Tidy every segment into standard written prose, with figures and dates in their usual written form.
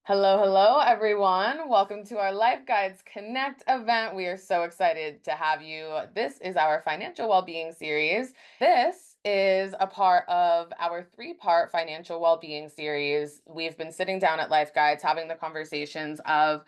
Hello, hello, everyone. Welcome to our Life Guides Connect event. We are so excited to have you. This is our Financial Wellbeing Series. This is a part of our three-part Financial Wellbeing Series. We've been sitting down at Life Guides having the conversations of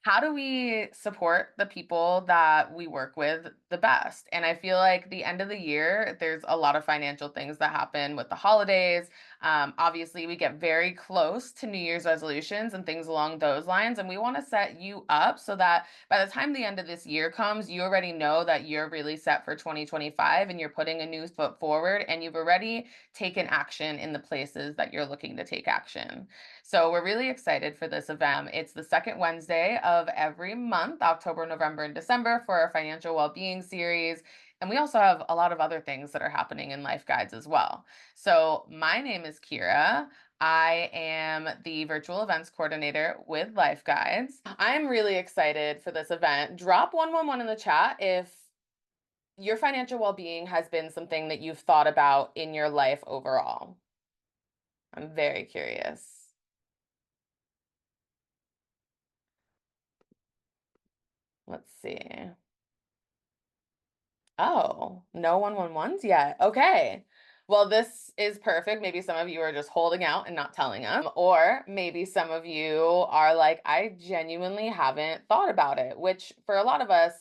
how do we support the people that we work with the best? And I feel like the end of the year, there's a lot of financial things that happen with the holidays. Obviously, we get very close to New Year's resolutions and things along those lines. And we want to set you up so that by the time the end of this year comes, you already know that you're really set for 2025 and you're putting a new foot forward and you've already taken action in the places that you're looking to take action. So we're really excited for this event. It's the second Wednesday of every month, October, November, and December, for our Financial Wellbeing Series. And we also have a lot of other things that are happening in Life Guides as well. So my name is Kira. I am the virtual events coordinator with Life Guides. I'm really excited for this event. Drop 111 in the chat if your financial well-being has been something that you've thought about in your life overall. I'm very curious. Let's see. Oh, no 111s yet. Okay. Well, this is perfect. Maybe some of you are just holding out and not telling us. Or maybe some of you are like, I genuinely haven't thought about it, which for a lot of us,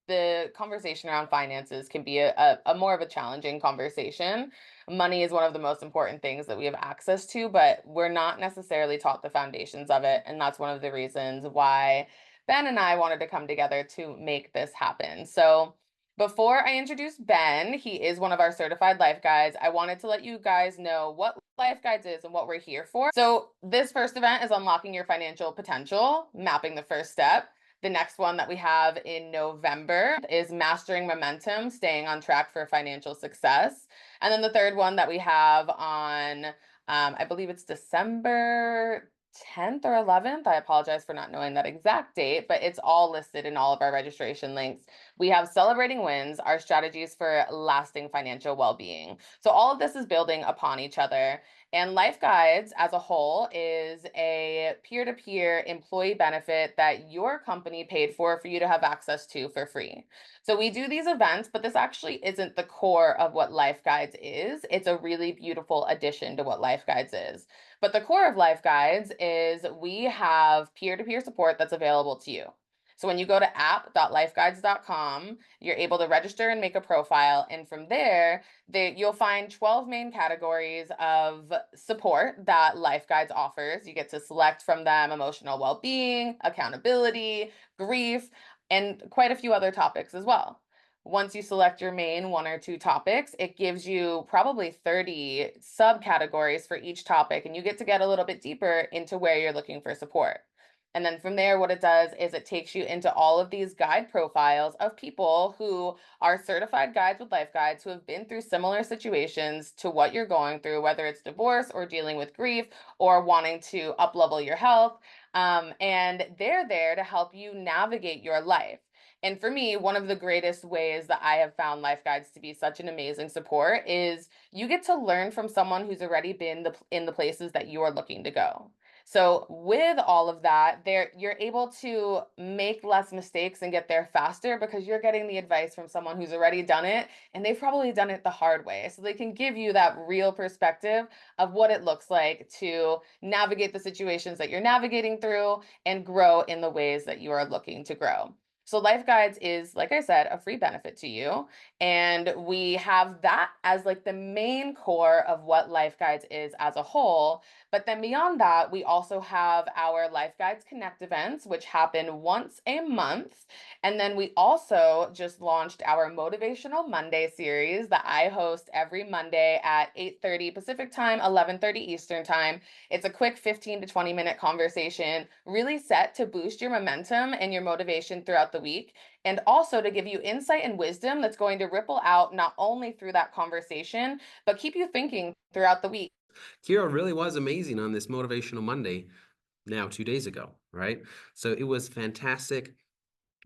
the conversation around finances can be a more of a challenging conversation. Money is one of the most important things that we have access to, but we're not necessarily taught the foundations of it. And that's one of the reasons why Ben and I wanted to come together to make this happen. So before I introduce Ben, he is one of our certified life guides. I wanted to let you guys know what Life Guides is and what we're here for. So this first event is unlocking your financial potential, mapping the first step. The next one that we have in November is mastering momentum, staying on track for financial success. And then the third one that we have on, I believe it's December 10th or 11th. I apologize for not knowing that exact date, but it's all listed in all of our registration links. We have celebrating wins, our strategies for lasting financial well-being. So all of this is building upon each other. And Life Guides as a whole is a peer-to-peer employee benefit that your company paid for you to have access to for free. So we do these events, but this actually isn't the core of what Life Guides is. It's a really beautiful addition to what Life Guides is. But the core of Life Guides is we have peer-to-peer support that's available to you. So when you go to app.lifeguides.com, you're able to register and make a profile. And from there, you'll find 12 main categories of support that Life Guides offers. You get to select from them emotional well-being, accountability, grief, and quite a few other topics as well. Once you select your main one or two topics, it gives you probably 30 subcategories for each topic, and you get to get a little bit deeper into where you're looking for support. And then from there, what it does is it takes you into all of these guide profiles of people who are certified guides with Life Guides who have been through similar situations to what you're going through, whether it's divorce or dealing with grief or wanting to up-level your health. And they're there to help you navigate your life. And for me, one of the greatest ways that I have found Life Guides to be such an amazing support is you get to learn from someone who's already been in the places that you are looking to go. So with all of that, you're able to make less mistakes and get there faster because you're getting the advice from someone who's already done it and they've probably done it the hard way. So they can give you that real perspective of what it looks like to navigate the situations that you're navigating through and grow in the ways that you are looking to grow. So Life Guides is, like I said, a free benefit to you. And we have that as like the main core of what Life Guides is as a whole. But then beyond that, we also have our Life Guides Connect events, which happen once a month. And then we also just launched our Motivational Monday series that I host every Monday at 8:30 Pacific time, 11:30 Eastern time. It's a quick 15 to 20-minute conversation, really set to boost your momentum and your motivation throughout the week, and also to give you insight and wisdom that's going to ripple out not only through that conversation, but keep you thinking throughout the week. Kira really was amazing on this Motivational Monday now 2 days ago, right? So it was fantastic.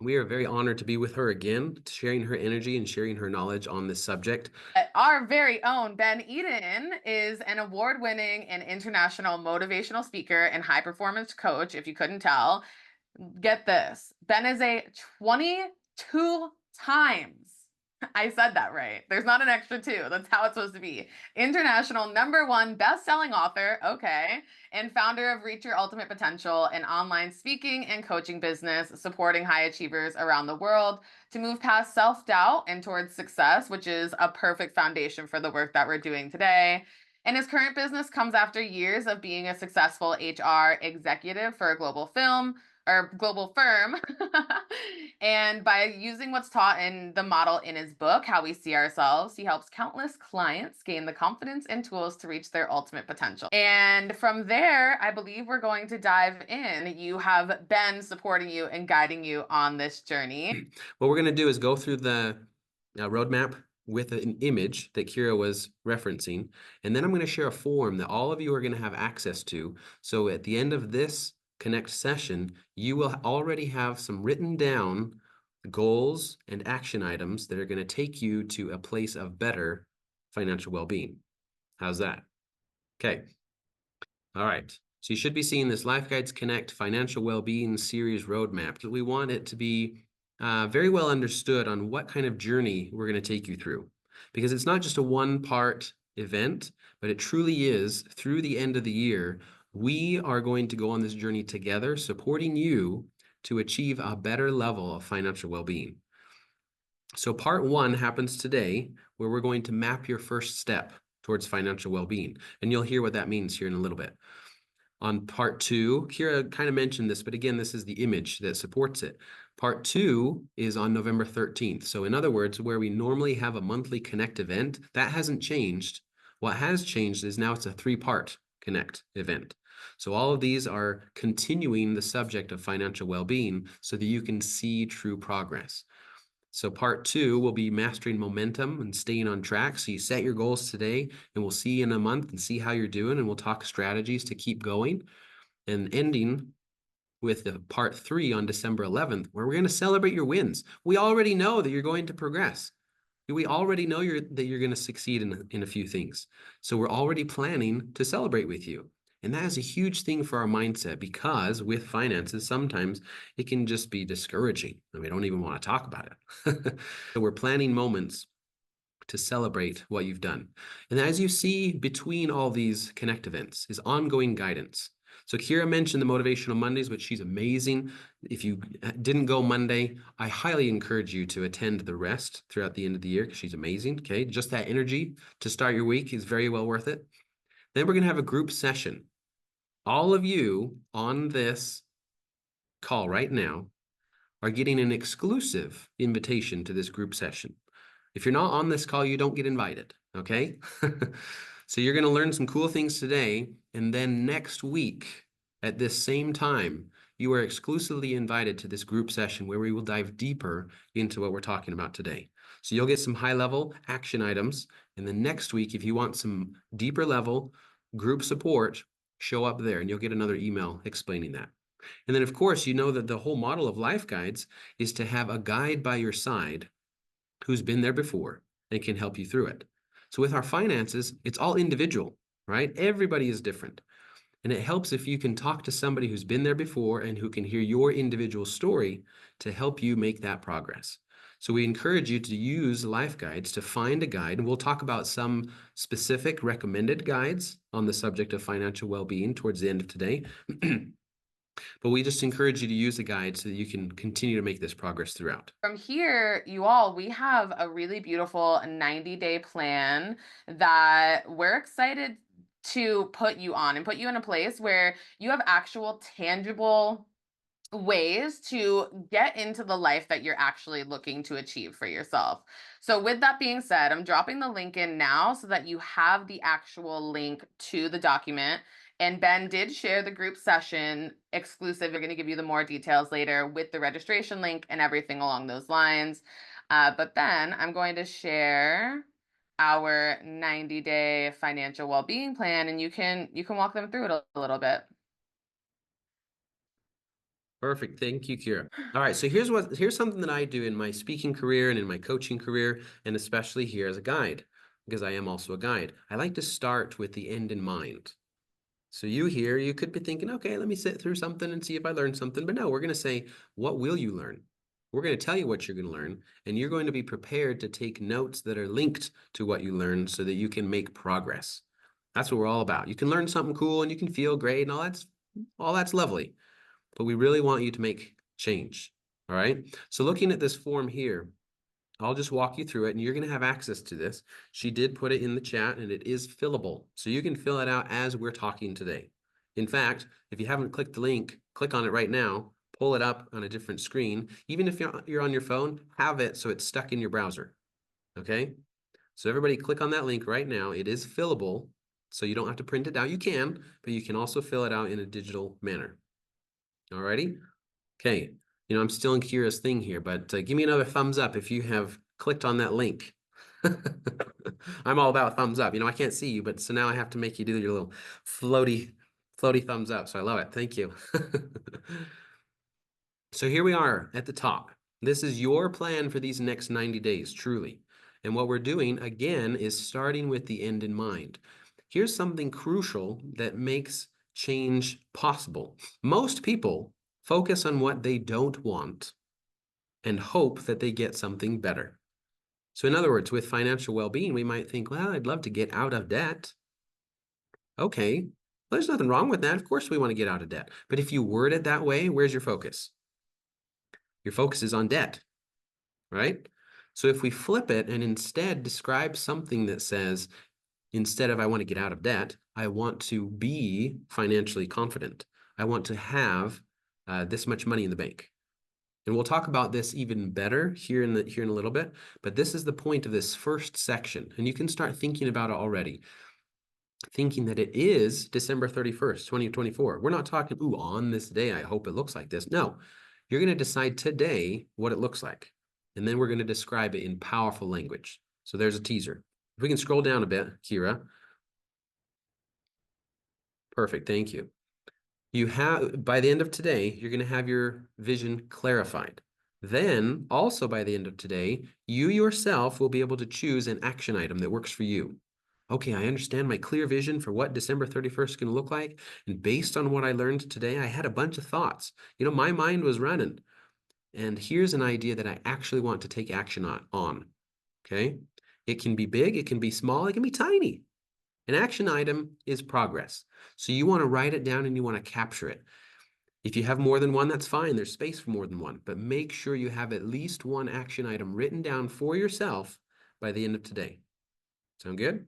We are very honored to be with her again, sharing her energy and sharing her knowledge on this subject. Our very own Ben Eden is an award winning and international motivational speaker and high performance coach, if you couldn't tell. Get this, Ben is a 22 times. I said that right. There's not an extra two. That's how it's supposed to be. International #1 best-selling author, okay, and founder of Reach Your Ultimate Potential, an online speaking and coaching business supporting high achievers around the world to move past self-doubt and towards success, which is a perfect foundation for the work that we're doing today. And his current business comes after years of being a successful HR executive for a global film or global firm. And by using what's taught in the model in his book, How We See Ourselves, he helps countless clients gain the confidence and tools to reach their ultimate potential. And from there, I believe we're going to dive in. You have Ben supporting you and guiding you on this journey. What we're going to do is go through the roadmap with an image that Kira was referencing, and then I'm going to share a form that all of you are going to have access to. So at the end of this Connect session, you will already have some written down goals and action items that are going to take you to a place of better financial well-being. How's that? Okay. All right. So you should be seeing this Life Guides Connect Financial Wellbeing Series roadmap. We want it to be very well understood on what kind of journey we're going to take you through, because it's not just a one-part event, but it truly is through the end of the year. We are going to go on this journey together, supporting you to achieve a better level of financial well-being. So part one happens today, where we're going to map your first step towards financial well-being. And you'll hear what that means here in a little bit. On part two, Kira kind of mentioned this, but again, this is the image that supports it. Part two is on November 13th. So in other words, where we normally have a monthly Connect event, that hasn't changed. What has changed is now it's a 3-part Connect event. So all of these are continuing the subject of financial well-being so that you can see true progress. So part two will be mastering momentum and staying on track. So you set your goals today, and we'll see you in a month and see how you're doing, and we'll talk strategies to keep going. And ending with the part three on December 11th, where we're going to celebrate your wins. We already know that you're going to progress. We already know that you're going to succeed in a few things. So we're already planning to celebrate with you. And that is a huge thing for our mindset, because with finances, sometimes it can just be discouraging and we don't even want to talk about it. So we're planning moments to celebrate what you've done. And as you see between all these Connect events is ongoing guidance. So Kira mentioned the Motivational Mondays, which she's amazing. If you didn't go Monday, I highly encourage you to attend the rest throughout the end of the year, because she's amazing. Okay, just that energy to start your week is very well worth it. Then we're going to have a group session. All of you on this call right now are getting an exclusive invitation to this group session. If you're not on this call, you don't get invited, okay? So you're going to learn some cool things today, and then next week at this same time, you are exclusively invited to this group session where we will dive deeper into what we're talking about today. So you'll get some high-level action items, and then next week, if you want some deeper level group support, show up there and you'll get another email explaining that. And then, of course, you know that the whole model of Life Guides is to have a guide by your side who's been there before and can help you through it. So with our finances, it's all individual, right? Everybody is different. And it helps if you can talk to somebody who's been there before and who can hear your individual story to help you make that progress. So we encourage you to use Life Guides to find a guide, and we'll talk about some specific recommended guides on the subject of financial well-being towards the end of today. But we just encourage you to use the guide so that you can continue to make this progress throughout. From here, you all, we have a really beautiful 90-day plan that we're excited to put you on and put you in a place where you have actual tangible ways to get into the life that you're actually looking to achieve for yourself. So with that being said, I'm dropping the link in now so that you have the actual link to the document. And Ben did share the group session exclusive. They're going to give you the more details later with the registration link and everything along those lines. But then I'm going to share our 90-day financial well-being plan, and you can walk them through it a little bit. Perfect. Thank you, Kira. All right. So here's something that I do in my speaking career and in my coaching career, and especially here as a guide, because I am also a guide. I like to start with the end in mind. So you could be thinking, okay, let me sit through something and see if I learn something. But no, we're going to say, what will you learn? We're going to tell you what you're going to learn, and you're going to be prepared to take notes that are linked to what you learn so that you can make progress. That's what we're all about. You can learn something cool and you can feel great and all that's lovely, but we really want you to make change. All right. So looking at this form here, I'll just walk you through it and you're going to have access to this. She did put it in the chat and it is fillable. So you can fill it out as we're talking today. In fact, if you haven't clicked the link, click on it right now, pull it up on a different screen. Even if you're on your phone, have it so it's stuck in your browser. Okay. So everybody click on that link right now. It is fillable. So you don't have to print it out. You can, but you can also fill it out in a digital manner. All righty. Okay, I'm still in Kira's thing here, but give me another thumbs up if you have clicked on that link. I'm all about thumbs up. I can't see you, but so now I have to make you do your little floaty thumbs up. So I love it. Thank you. So here we are at the top. This is your plan for these next 90 days, truly. And what we're doing, again, is starting with the end in mind. Here's something crucial that makes change possible. Most people focus on what they don't want and hope that they get something better. So in other words, with financial well-being, we might think, well, I'd love to get out of debt. Okay, well, there's nothing wrong with that. Of course we want to get out of debt. But if you word it that way, where's your focus? Your focus is on debt, right? So if we flip it and instead describe something that says, instead of I want to get out of debt, I want to be financially confident. I want to have this much money in the bank. And we'll talk about this even better here in a little bit, but this is the point of this first section. And you can start thinking about it already, thinking that it is December 31st, 2024. We're not talking, ooh, on this day, I hope it looks like this. No, you're going to decide today what it looks like. And then we're going to describe it in powerful language. So there's a teaser. If we can scroll down a bit, Kira. Perfect. Thank you. By the end of today, you're going to have your vision clarified. Then, also by the end of today, you yourself will be able to choose an action item that works for you. Okay, I understand my clear vision for what December 31st is going to look like. And based on what I learned today, I had a bunch of thoughts. My mind was running. And here's an idea that I actually want to take action on. Okay? It can be big, it can be small, it can be tiny. An action item is progress. So you want to write it down and you want to capture it. If you have more than one, that's fine. There's space for more than one, but make sure you have at least one action item written down for yourself by the end of today. Sound good?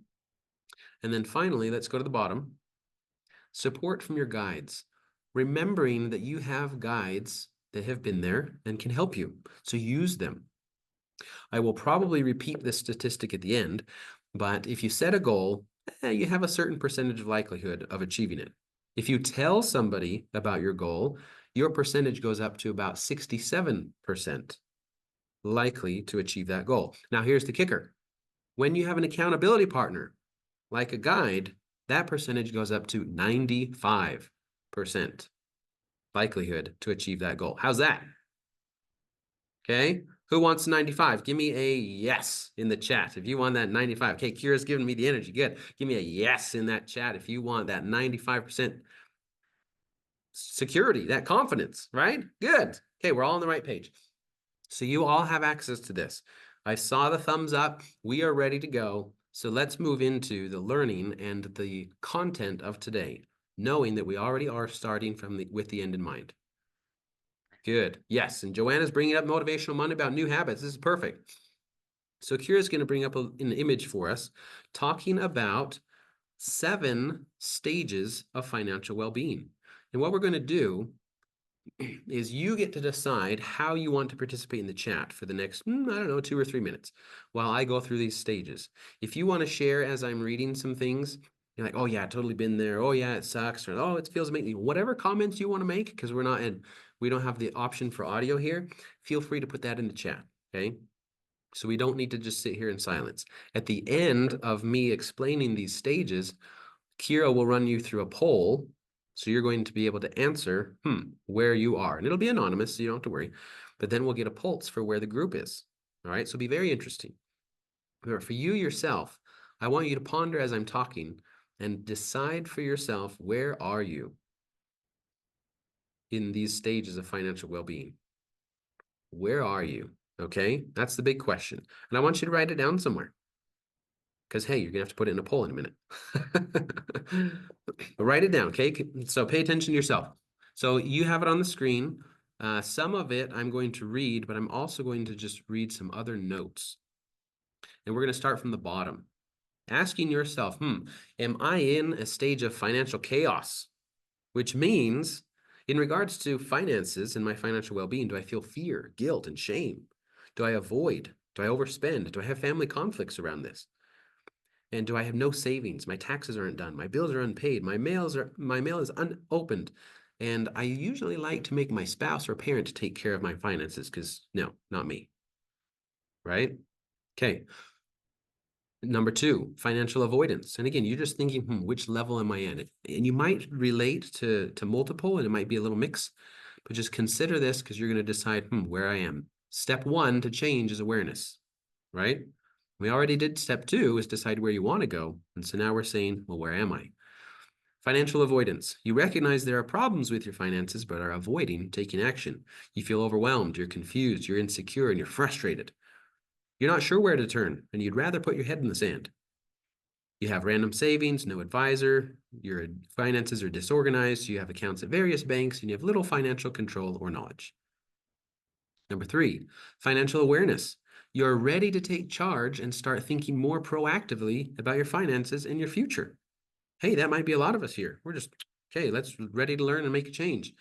And then finally, let's go to the bottom. Support from your guides. Remembering that you have guides that have been there and can help you. So use them. I will probably repeat this statistic at the end, but if you set a goal, you have a certain percentage of likelihood of achieving it. If you tell somebody about your goal, your percentage goes up to about 67% likely to achieve that goal. Now, here's the kicker. When you have an accountability partner, like a guide, that percentage goes up to 95% likelihood to achieve that goal. How's that? Okay. Who wants 95? Give me a yes in the chat if you want that 95. Okay, Kira's giving me the energy. Good. Give me a yes in that chat if you want that 95% security, that confidence, right? Good. Okay, we're all on the right page. So you all have access to this. I saw the thumbs up. We are ready to go. So let's move into the learning and the content of today, knowing that we already are starting with the end in mind. Good. Yes. And Joanna's bringing up Motivational Monday about new habits. This is perfect. So Kira's going to bring up an image for us talking about 7 stages of financial well-being. And what we're going to do is you get to decide how you want to participate in the chat for the next, I don't know, 2 or 3 minutes while I go through these stages. If you want to share as I'm reading some things, you're like, oh yeah, totally been there. Oh yeah, it sucks. Or, oh, it feels amazing. Whatever comments you want to make, because we don't have the option for audio here, feel free to put that in the chat, okay? So we don't need to just sit here in silence. At the end of me explaining these stages, Kira will run you through a poll So you're going to be able to answer, where you are. And it'll be anonymous, so you don't have to worry. But then we'll get a pulse for where the group is. All right, so it'll be very interesting. Remember, for you yourself, I want you to ponder as I'm talking and decide for yourself, where are you in these stages of financial well-being? Where are you? Okay, that's the big question. And I want you to write it down somewhere. Because, hey, you're going to have to put it in a poll in a minute. But write it down, okay? So pay attention to yourself. So you have it on the screen. Some of it I'm going to read, but I'm also going to just read some other notes. And we're going to start from the bottom. Asking yourself, am I in a stage of financial chaos? Which means, in regards to finances and my financial well-being, do I feel fear, guilt, and shame? Do I avoid? Do I overspend? Do I have family conflicts around this? And do I have no savings? My taxes aren't done. My bills are unpaid. My mail is unopened. And I usually like to make my spouse or parent take care of my finances because no, not me. Right? Okay. Number two, financial avoidance. And again, you're just thinking, which level am I in? And you might relate to multiple, and it might be a little mix, but just consider this because you're going to decide, where I am. Step one to change is awareness, right? We already did step two is decide where you want to go. And so now we're saying, well, where am I? Financial avoidance. You recognize there are problems with your finances, but are avoiding taking action. You feel overwhelmed, you're confused, you're insecure, and you're frustrated. You're not sure where to turn, and you'd rather put your head in the sand. You have random savings, no advisor, your finances are disorganized, you have accounts at various banks, and you have little financial control or knowledge. Number three, financial awareness. You're ready to take charge and start thinking more proactively about your finances and your future. Hey, that might be a lot of us here. We're just, okay, let's ready to learn and make a change.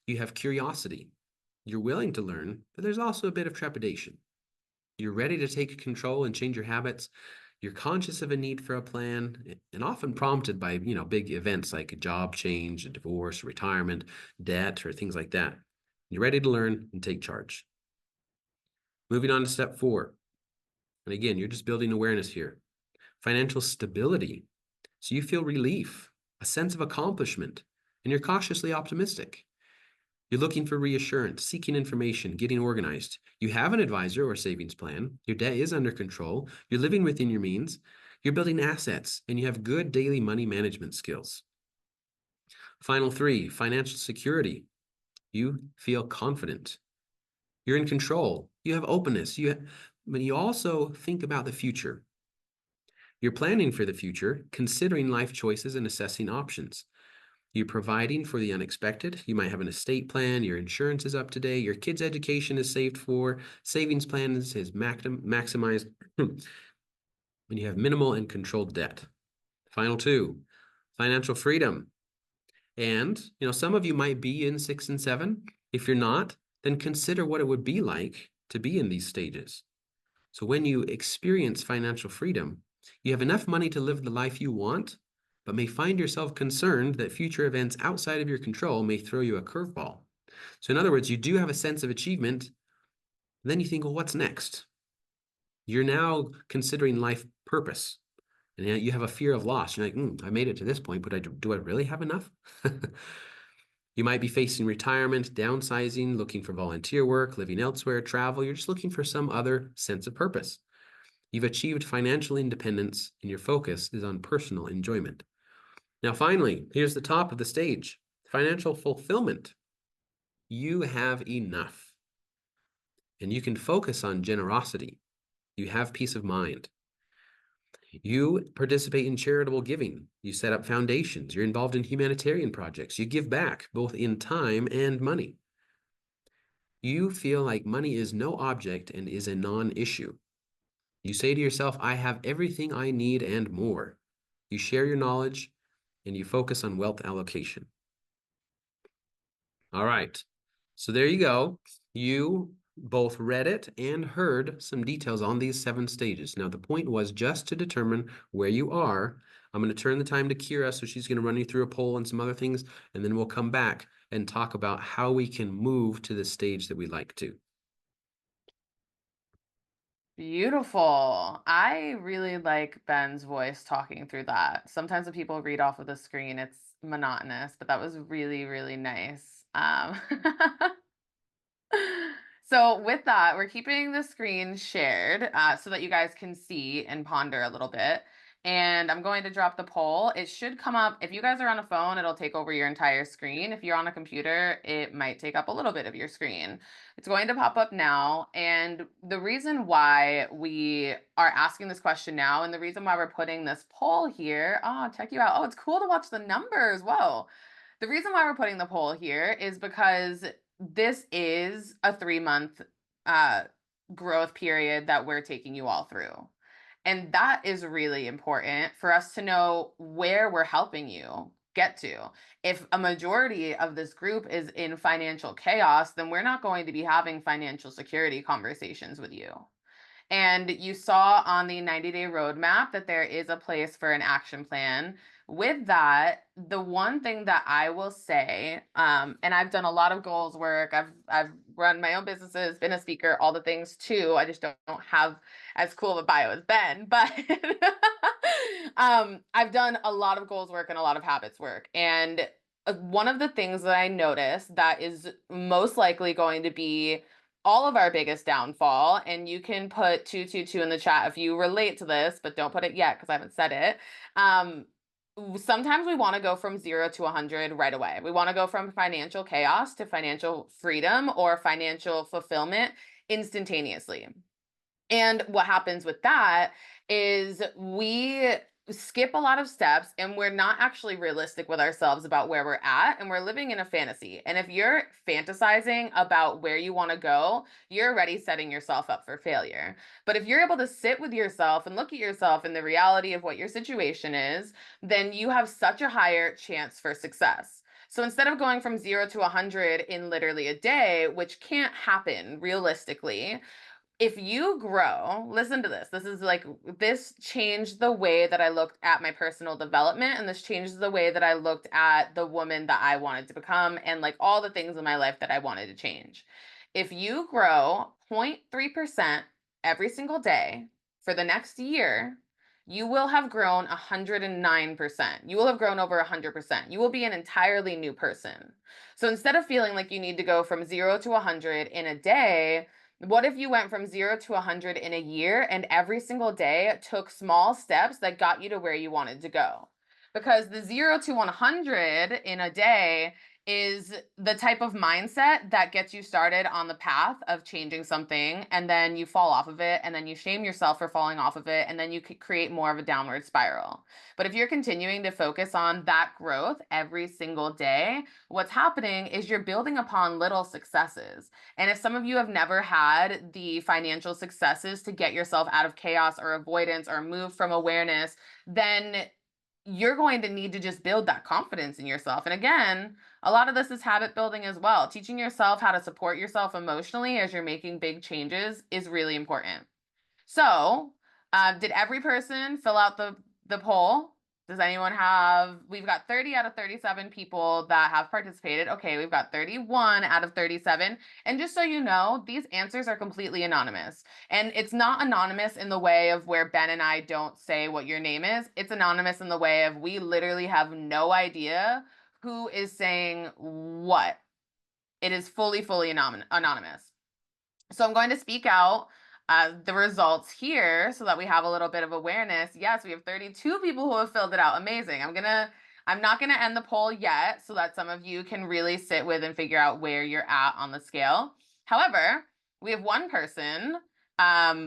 You have curiosity. You're willing to learn, but there's also a bit of trepidation. You're ready to take control and change your habits. You're conscious of a need for a plan and often prompted by, big events like a job change, a divorce, retirement, debt, or things like that. You're ready to learn and take charge. Moving on to step four. And again, you're just building awareness here. Financial stability. So you feel relief, a sense of accomplishment, and you're cautiously optimistic. You're looking for reassurance, seeking information, getting organized. You have an advisor or savings plan. Your debt is under control. You're living within your means. You're building assets, and you have good daily money management skills. Final three, financial security. You feel confident. You're in control. You have openness. But you also think about the future. You're planning for the future, considering life choices and assessing options. You're providing for the unexpected. You might have an estate plan. Your insurance is up to date. Your kids' education is saved for. Savings plan is maximized. And you have minimal and controlled debt. Final two, financial freedom. And, some of you might be in 6 and 7. If you're not, then consider what it would be like to be in these stages. So when you experience financial freedom, you have enough money to live the life you want, but may find yourself concerned that future events outside of your control may throw you a curveball. So in other words, you do have a sense of achievement. Then you think, well, what's next? You're now considering life purpose. And you have a fear of loss. You're like, I made it to this point, but do I really have enough? You might be facing retirement, downsizing, looking for volunteer work, living elsewhere, travel. You're just looking for some other sense of purpose. You've achieved financial independence, and your focus is on personal enjoyment. Now, finally, here's the top of the stage, financial fulfillment. You have enough, and you can focus on generosity. You have peace of mind. You participate in charitable giving. You set up foundations. You're involved in humanitarian projects. You give back, both in time and money. You feel like money is no object and is a non-issue. You say to yourself, I have everything I need and more. You share your knowledge and you focus on wealth allocation. All right. So there you go. You both read it and heard some details on these 7 stages. Now, the point was just to determine where you are. I'm going to turn the time to Kira, so she's going to run you through a poll and some other things, and then we'll come back and talk about how we can move to the stage that we like to. Beautiful. I really like Ben's voice talking through that. Sometimes when people read off of the screen, it's monotonous, but that was really, really nice. So with that, we're keeping the screen shared so that you guys can see and ponder a little bit. And I'm going to drop the poll. It should come up. If you guys are on a phone, it'll take over your entire screen. If you're on a computer, it might take up a little bit of your screen. It's going to pop up now. And the reason why we are asking this question now, and the reason why we're putting this poll here, oh, check you out. Oh, it's cool to watch the numbers. Whoa. The reason why we're putting the poll here is because this is a 3 month uh, growth period that we're taking you all through. And that is really important for us to know where we're helping you get to. If a majority of this group is in financial chaos, then we're not going to be having financial security conversations with you. And you saw on the 90-day roadmap that there is a place for an action plan. With that, the one thing that I will say, and I've done a lot of goals work, I've run my own businesses, been a speaker, all the things too. I just don't have as cool of a bio as Ben, but I've done a lot of goals work and a lot of habits work. And one of the things that I noticed that is most likely going to be all of our biggest downfall, and you can put 222 in the chat if you relate to this, but don't put it yet because I haven't said it. Sometimes we want to go from 0 to 100 right away. We want to go from financial chaos to financial freedom or financial fulfillment instantaneously. And what happens with that is we skip a lot of steps and we're not actually realistic with ourselves about where we're at and we're living in a fantasy. And if you're fantasizing about where you want to go, you're already setting yourself up for failure. But if you're able to sit with yourself and look at yourself in the reality of what your situation is, then you have such a higher chance for success. So instead of going from 0 to 100 in literally a day, which can't happen realistically, if you grow, listen to this. This is like, this changed the way that I looked at my personal development, and this changed the way that I looked at the woman that I wanted to become, and like all the things in my life that I wanted to change. If you grow 0.3% every single day for the next year, you will have grown 109%. You will have grown over 100%. You will be an entirely new person. So instead of feeling like you need to go from 0 to 100 in a day, what if you went from 0 to 100 in a year and every single day took small steps that got you to where you wanted to go? Because the 0 to 100 in a day is the type of mindset that gets you started on the path of changing something, and then you fall off of it, and then you shame yourself for falling off of it, and then you could create more of a downward spiral. But if you're continuing to focus on that growth every single day, what's happening is you're building upon little successes. And if some of you have never had the financial successes to get yourself out of chaos or avoidance or move from awareness, then you're going to need to just build that confidence in yourself. And again, a lot of this is habit building as well. Teaching yourself how to support yourself emotionally as you're making big changes is really important. So, did every person fill out the poll? Does anyone have? We've got 30 out of 37 people that have participated. Okay, we've got 31 out of 37. And just so you know, these answers are completely anonymous. And it's not anonymous in the way of where Ben and I don't say what your name is. It's anonymous in the way of we literally have no idea who is saying what. It is fully anonymous. So I'm going to speak out the results here so that we have a little bit of awareness. Yes, we have 32 people who have filled it out. Amazing. I'm not gonna end the poll yet so that some of you can really sit with and figure out where you're at on the scale. However, we have one person,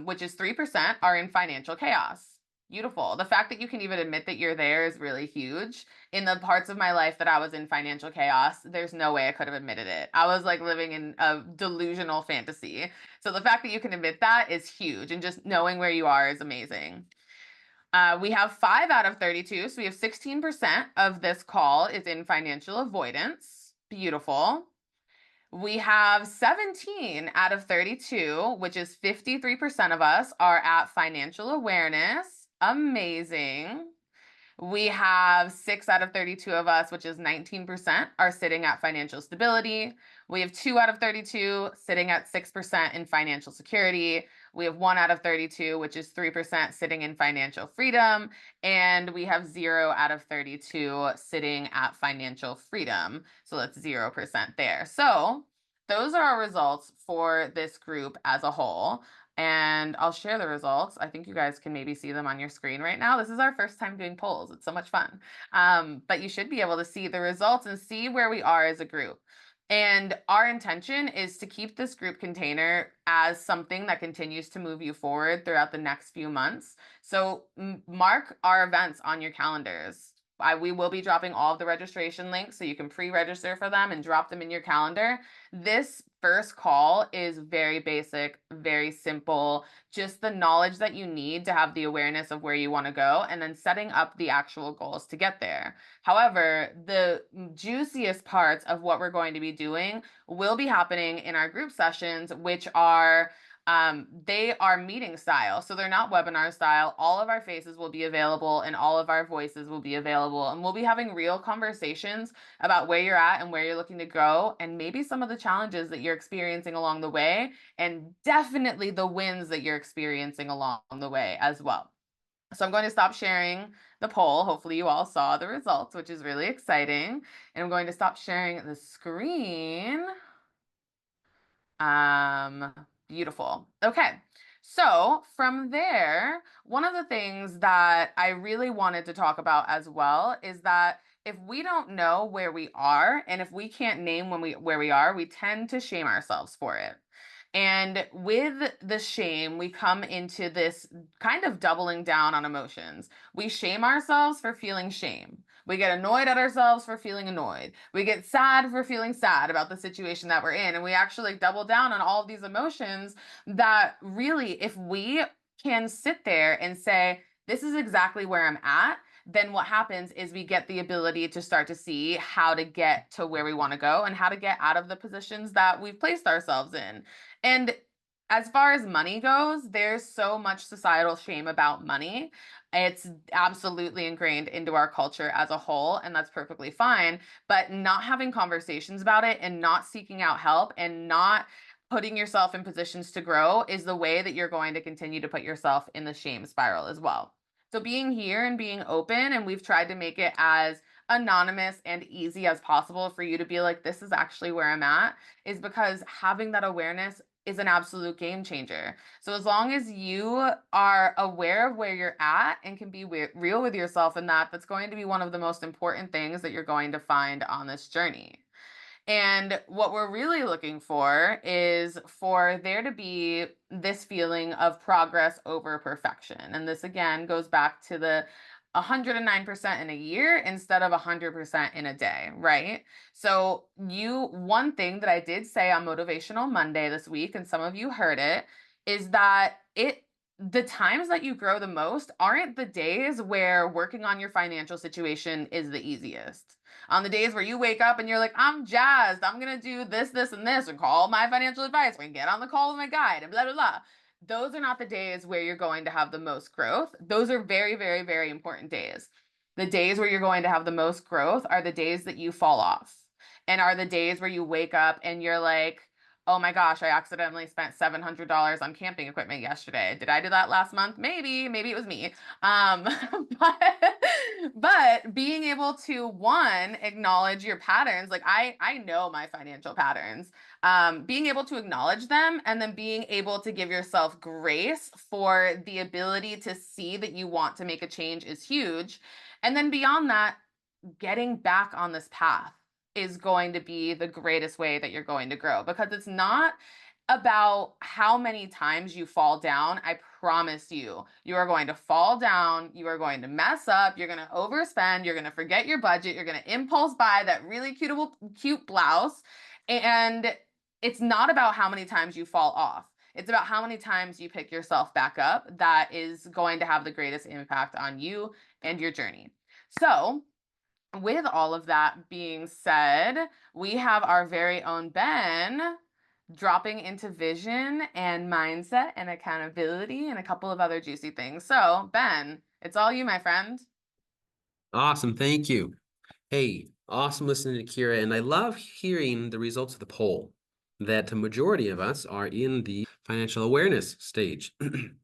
which is 3%, are in financial chaos. Beautiful. The fact that you can even admit that you're there is really huge. In the parts of my life that I was in financial chaos, there's no way I could have admitted it. I was like living in a delusional fantasy. So the fact that you can admit that is huge, and just knowing where you are is amazing. We have 5 out of 32, so we have 16% of this call is in financial avoidance. Beautiful. We have 17 out of 32, which is 53% of us, are at financial awareness. Amazing. We have 6 out of 32 of us, which is 19%, are sitting at financial stability. We have 2 out of 32 sitting at 6% in financial security. We have 1 out of 32, which is 3% sitting in financial freedom. And we have 0 out of 32 sitting at financial freedom. So that's 0% there. So those are our results for this group as a whole. And I'll share the results. I think you guys can maybe see them on your screen right now. This is our first time doing polls. It's so much fun. But you should be able to see the results and see where we are as a group. And our intention is to keep this group container as something that continues to move you forward throughout the next few months. So mark our events on your calendars. We will be dropping all of the registration links so you can pre-register for them and drop them in your calendar. This first call is very basic, very simple, just the knowledge that you need to have the awareness of where you want to go, and then setting up the actual goals to get there. However, the juiciest parts of what we're going to be doing will be happening in our group sessions, which are they are meeting style. So they're not webinar style. All of our faces will be available and all of our voices will be available. And we'll be having real conversations about where you're at and where you're looking to go, and maybe some of the challenges that you're experiencing along the way, and definitely the wins that you're experiencing along the way as well. So I'm going to stop sharing the poll. Hopefully you all saw the results, which is really exciting. And I'm going to stop sharing the screen. Beautiful. Okay. So from there, one of the things that I really wanted to talk about as well is that if we don't know where we are and if we can't name where we are, we tend to shame ourselves for it. And with the shame, we come into this kind of doubling down on emotions. We shame ourselves for feeling shame. We get annoyed at ourselves for feeling annoyed. We get sad for feeling sad about the situation that we're in. And we actually double down on all of these emotions that really, if we can sit there and say, this is exactly where I'm at, then what happens is we get the ability to start to see how to get to where we want to go and how to get out of the positions that we've placed ourselves in. And as far as money goes, there's so much societal shame about money. It's absolutely ingrained into our culture as a whole, and that's perfectly fine. But not having conversations about it and not seeking out help and not putting yourself in positions to grow is the way that you're going to continue to put yourself in the shame spiral as well. So being here and being open, and we've tried to make it as anonymous and easy as possible for you to be like, this is actually where I'm at, is because having that awareness is an absolute game changer. So as long as you are aware of where you're at and can be real with yourself in that, that's going to be one of the most important things that you're going to find on this journey. And what we're really looking for is for there to be this feeling of progress over perfection. And this again goes back to the 109% in a year instead of 100% in a day, right? So, one thing that I did say on Motivational Monday this week, and some of you heard it, is that the times that you grow the most aren't the days where working on your financial situation is the easiest. On the days where you wake up and you're like, I'm jazzed, I'm gonna do this, this, and this, and call my financial advisor and get on the call with my guide and blah, blah, blah. Those are not the days where you're going to have the most growth. Those are very, very, very important days. The days where you're going to have the most growth are the days that you fall off, and are the days where you wake up and you're like, oh my gosh, I accidentally spent $700 on camping equipment yesterday. Did I do that last month? Maybe it was me. Um, but being able to one, acknowledge your patterns, like I know my financial patterns, being able to acknowledge them and then being able to give yourself grace for the ability to see that you want to make a change is huge. And then beyond that, getting back on this path is going to be the greatest way that you're going to grow, because it's not about how many times you fall down. I promise you, you are going to fall down, you are going to mess up, you're going to overspend, you're going to forget your budget, you're going to impulse buy that really cute blouse. And it's not about how many times you fall off. It's about how many times you pick yourself back up that is going to have the greatest impact on you and your journey. So, with all of that being said, we have our very own Ben dropping into vision and mindset and accountability and a couple of other juicy things. So, Ben, it's all you, my friend. Awesome. Thank you. Hey, awesome listening to Kira. And I love hearing the results of the poll. that the majority of us are in the financial awareness stage. And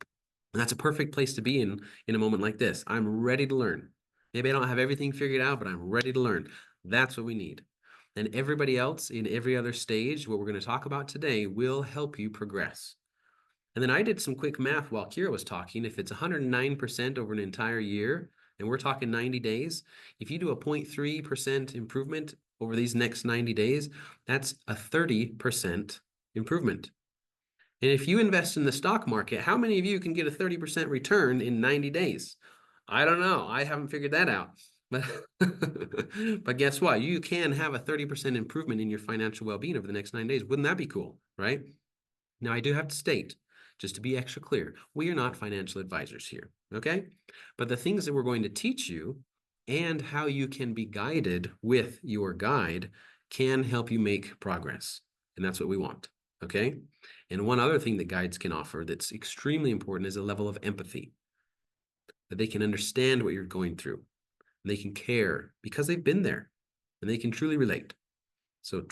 that's a perfect place to be in a moment like this. I'm ready to learn. Maybe I don't have everything figured out, but I'm ready to learn. That's what we need. And everybody else in every other stage, what we're going to talk about today, will help you progress. And then I did some quick math while Kira was talking. If it's 109% over an entire year, and we're talking 90 days, if you do a 0.3% improvement over these next 90 days, that's a 30% improvement. And if you invest in the stock market, how many of you can get a 30% return in 90 days? I don't know. I haven't figured that out. But, but guess what? You can have a 30% improvement in your financial well-being over the next 9 days. Wouldn't that be cool, right? Now, I do have to state, just to be extra clear, we are not financial advisors here, okay? But the things that we're going to teach you and how you can be guided with your guide can help you make progress. And that's what we want, okay? And one other thing that guides can offer that's extremely important is a level of empathy, that they can understand what you're going through, and they can care because they've been there, and they can truly relate. So,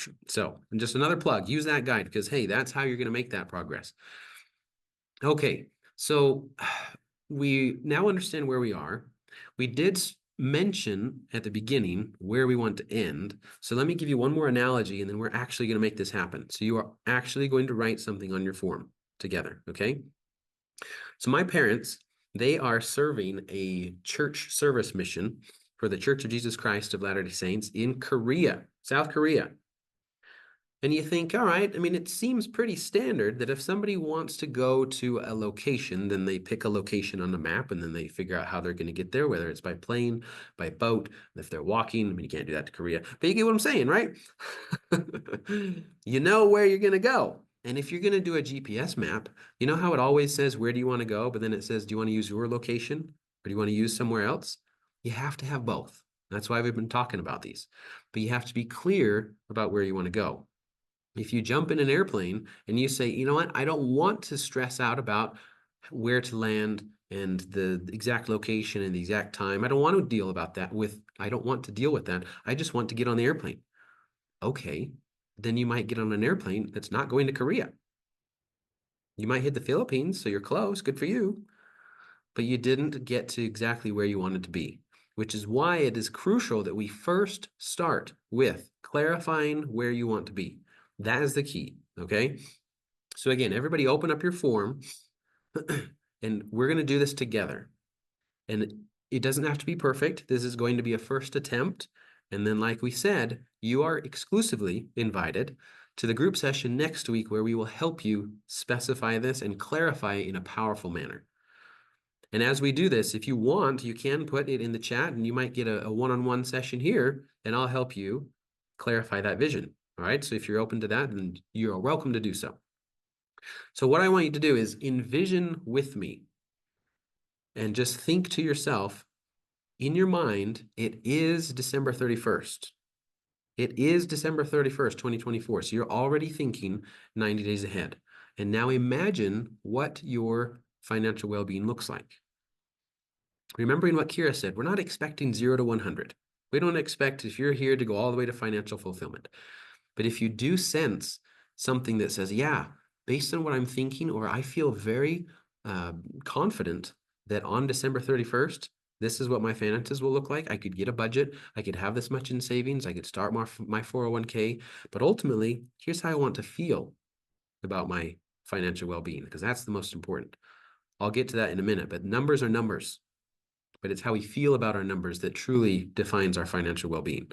and just another plug, use that guide because, hey, that's how you're going to make that progress. Okay, so we now understand where we are. We did mention at the beginning where we want to end. So let me give you one more analogy and then we're actually going to make this happen. So you are actually going to write something on your form together, okay? So my parents, they are serving a church service mission for the Church of Jesus Christ of Latter-day Saints in Korea, South Korea. And you think, all right, I mean, it seems pretty standard that if somebody wants to go to a location, then they pick a location on the map and then they figure out how they're going to get there, whether it's by plane, by boat, if they're walking. I mean, you can't do that to Korea, but you get what I'm saying, right? You know where you're going to go. And if you're going to do a GPS map, you know how it always says, where do you want to go? But then it says, do you want to use your location or do you want to use somewhere else? You have to have both. That's why we've been talking about these. But you have to be clear about where you want to go. If you jump in an airplane and you say, you know what, I don't want to stress out about where to land and the exact location and the exact time. I don't want to deal about that I don't want to deal with that. I just want to get on the airplane. Okay, then you might get on an airplane that's not going to Korea. You might hit the Philippines, so you're close, good for you, but you didn't get to exactly where you wanted to be, which is why it is crucial that we first start with clarifying where you want to be. That is the key, okay? So again, everybody open up your form and we're going to do this together. And it doesn't have to be perfect. This is going to be a first attempt. And then, like we said, you are exclusively invited to the group session next week where we will help you specify this and clarify it in a powerful manner. And as we do this, if you want, you can put it in the chat and you might get a one-on-one session here and I'll help you clarify that vision. All right. So if you're open to that, then you're welcome to do so. So what I want you to do is envision with me and just think to yourself in your mind, it is December 31st. It is December 31st, 2024. So you're already thinking 90 days ahead. And now imagine what your financial well-being looks like. Remembering what Kira said, we're not expecting 0 to 100. We don't expect if you're here to go all the way to financial fulfillment. But if you do sense something that says, yeah, based on what I'm thinking, or I feel very confident that on December 31st, this is what my finances will look like. I could get a budget. I could have this much in savings. I could start my 401k. But ultimately, here's how I want to feel about my financial well-being, because that's the most important. I'll get to that in a minute, but numbers are numbers. But it's how we feel about our numbers that truly defines our financial well-being.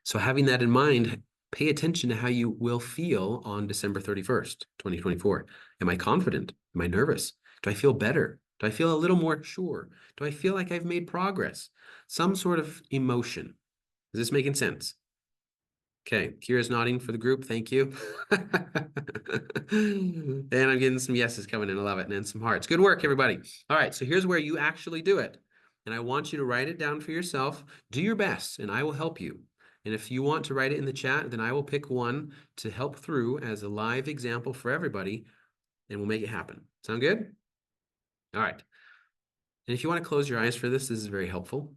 So having that in mind, pay attention to how you will feel on December 31st, 2024. Am I confident? Am I nervous? Do I feel better? Do I feel a little more sure? Do I feel like I've made progress? Some sort of emotion. Is this making sense? Okay, Kira's nodding for the group. Thank you. And I'm getting some yeses coming in. I love it. And some hearts. Good work, everybody. All right, so here's where you actually do it. And I want you to write it down for yourself. Do your best, and I will help you. And if you want to write it in the chat, then I will pick one to help through as a live example for everybody, and we'll make it happen. Sound good? All right. And if you want to close your eyes for this, this is very helpful.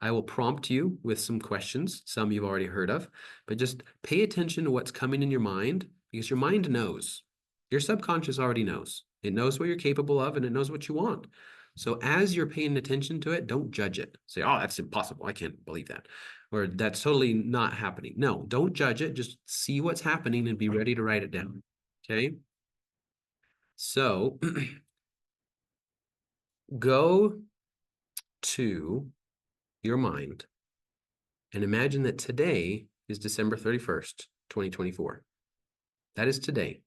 I will prompt you with some questions, some you've already heard of, but just pay attention to what's coming in your mind because your mind knows. Your subconscious already knows. It knows what you're capable of and it knows what you want. So as you're paying attention to it, don't judge it. Say, oh, that's impossible. I can't believe that. Or that's totally not happening. No, don't judge it. Just see what's happening and be ready to write it down. Okay. So go to your mind and imagine that today is December 31st, 2024. That is today.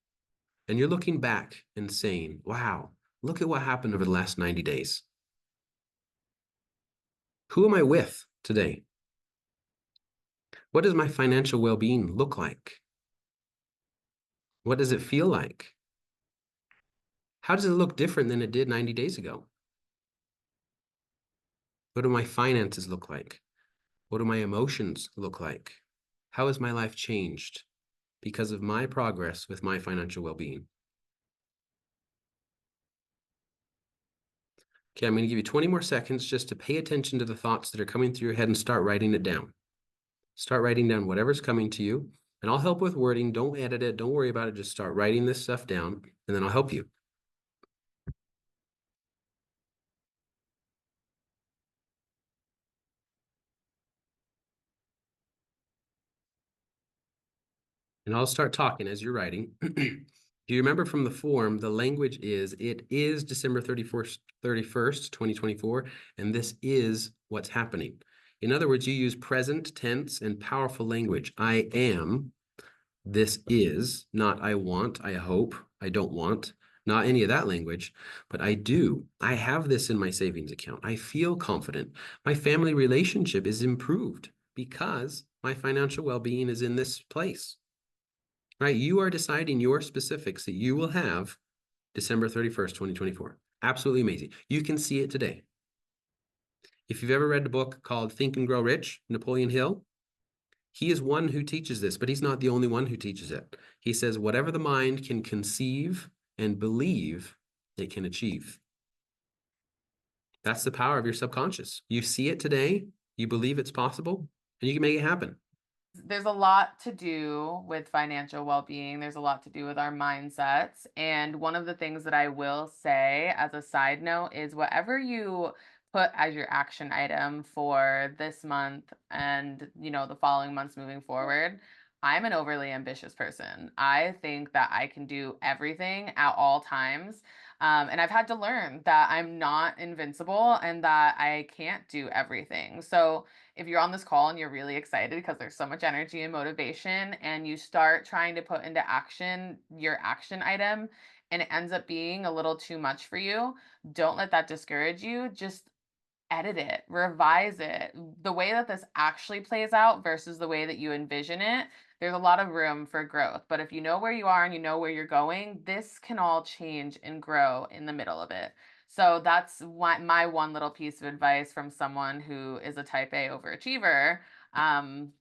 And you're looking back and saying, wow, look at what happened over the last 90 days. Who am I with today? What does my financial well-being look like? What does it feel like? How does it look different than it did 90 days ago? What do my finances look like? What do my emotions look like? How has my life changed because of my progress with my financial well-being? Okay, I'm going to give you 20 more seconds just to pay attention to the thoughts that are coming through your head and start writing it down. Start writing down whatever's coming to you, and I'll help with wording. Don't edit it. Don't worry about it. Just start writing this stuff down, and then I'll help you. And I'll start talking as you're writing. Do you remember from the form, the language is, it is December 31st, 2024, and this is what's happening. In other words, you use present tense and powerful language. I am, this is, not I want, I hope, I don't want, not any of that language, but I do. I have this in my savings account. I feel confident. My family relationship is improved because my financial well-being is in this place. Right? You are deciding your specifics that you will have December 31st, 2024. Absolutely amazing. You can see it today. If you've ever read the book called Think and Grow Rich, Napoleon Hill, he is one who teaches this, but he's not the only one who teaches it. He says, whatever the mind can conceive and believe, it can achieve. That's the power of your subconscious. You see it today, you believe it's possible, and you can make it happen. There's a lot to do with financial well-being. There's a lot to do with our mindsets. And one of the things that I will say as a side note is whatever you put as your action item for this month and, the following months moving forward, I'm an overly ambitious person. I think that I can do everything at all times. And I've had to learn that I'm not invincible and that I can't do everything. So, if you're on this call and you're really excited because there's so much energy and motivation, and you start trying to put into action your action item and it ends up being a little too much for you, don't let that discourage you. Just edit it, revise it. The way that this actually plays out versus the way that you envision it, there's a lot of room for growth. But if you know where you are and you know where you're going, this can all change and grow in the middle of it. So that's my one little piece of advice from someone who is a type A overachiever.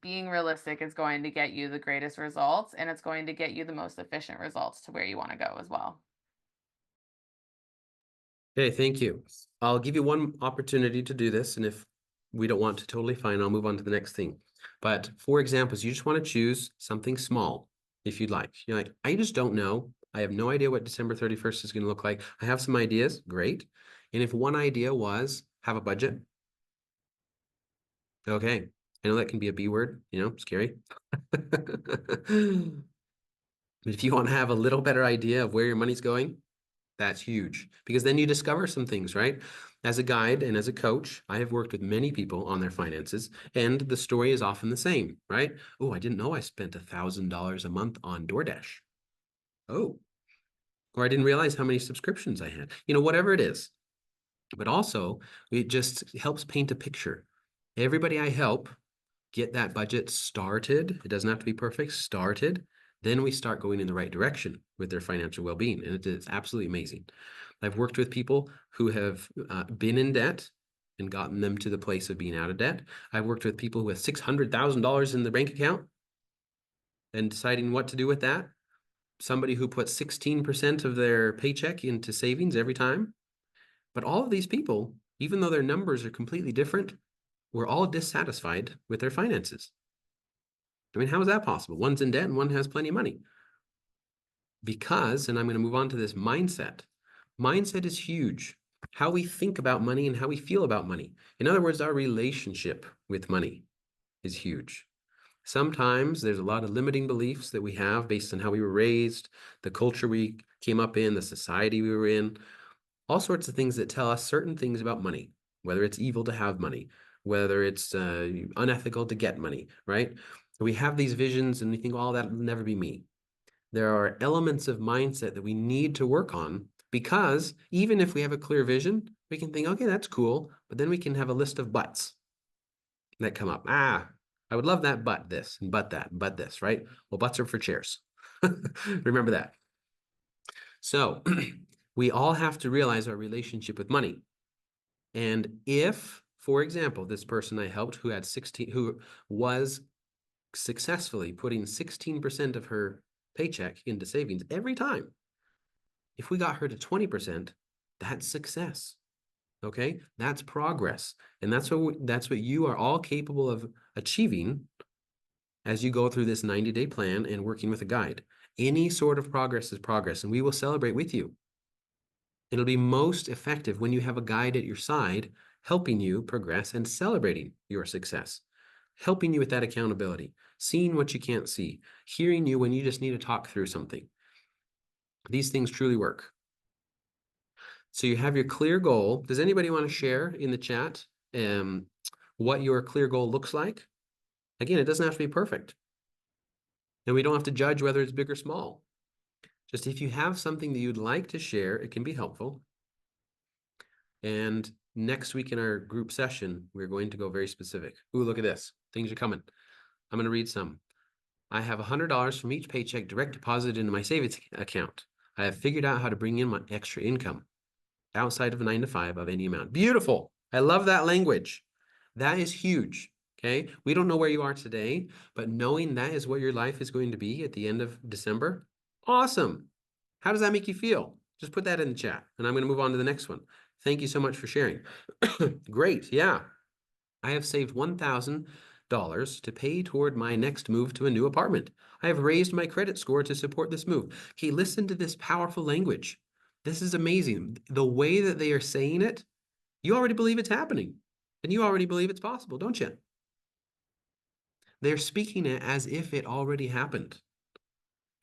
Being realistic is going to get you the greatest results, and it's going to get you the most efficient results to where you want to go as well. Okay, thank you. I'll give you one opportunity to do this, and if we don't want to, totally fine. I'll move on to the next thing. But for examples, you just want to choose something small if you'd like. You're like, I just don't know. I have no idea what December 31st is going to look like. I have some ideas. Great. And if one idea was have a budget, okay. I know that can be a B word, scary. But if you want to have a little better idea of where your money's going, that's huge because then you discover some things, right? As a guide and as a coach, I have worked with many people on their finances, and the story is often the same, right? Oh, I didn't know I spent $1,000 a month on DoorDash. Oh, or I didn't realize how many subscriptions I had, whatever it is. But also, it just helps paint a picture. Everybody I help get that budget started. It doesn't have to be perfect, started. Then we start going in the right direction with their financial well-being. And it's absolutely amazing. I've worked with people who have been in debt and gotten them to the place of being out of debt. I've worked with people with $600,000 in the bank account and deciding what to do with that. Somebody who puts 16% of their paycheck into savings every time. But all of these people, even though their numbers are completely different, were all dissatisfied with their finances. I mean, how is that possible? One's in debt and one has plenty of money. Because, and I'm going to move on to this mindset. Mindset is huge. How we think about money and how we feel about money. In other words, our relationship with money is huge. Sometimes there's a lot of limiting beliefs that we have based on how we were raised, the culture we came up in, the society we were in, all sorts of things that tell us certain things about money, whether it's evil to have money, whether it's unethical to get money, right? We have these visions and we think, oh, that'll never be me. There are elements of mindset that we need to work on because even if we have a clear vision, we can think, okay, that's cool, but then we can have a list of buts that come up. I would love that, but this, and but that, and but this, right? Well, butts are for chairs. Remember that. So we all have to realize our relationship with money. And if, for example, this person I helped who was successfully putting 16% of her paycheck into savings every time, if we got her to 20%, that's success. Okay, that's progress, and that's what you are all capable of achieving as you go through this 90-day plan and working with a guide. Any sort of progress is progress, and we will celebrate with you. It'll be most effective when you have a guide at your side, helping you progress and celebrating your success, helping you with that accountability, seeing what you can't see, hearing you when you just need to talk through something. These things truly work. So you have your clear goal. Does anybody want to share in the chat what your clear goal looks like? Again, it doesn't have to be perfect. And we don't have to judge whether it's big or small. Just if you have something that you'd like to share, it can be helpful. And next week in our group session, we're going to go very specific. Ooh, look at this. Things are coming. I'm going to read some. I have $100 from each paycheck direct deposited into my savings account. I have figured out how to bring in my extra income outside of a 9 to 5 of any amount. Beautiful. I love that language. That is huge. Okay. We don't know where you are today, but knowing that is what your life is going to be at the end of December, awesome. How does that make you feel? Just put that in the chat, and I'm going to move on to the next one. Thank you so much for sharing. Great. Yeah. I have saved $1,000 to pay toward my next move to a new apartment. I have raised my credit score to support this move. Okay, listen to this powerful language. This is amazing. The way that they are saying it, you already believe it's happening, and you already believe it's possible, don't you? They're speaking it as if it already happened.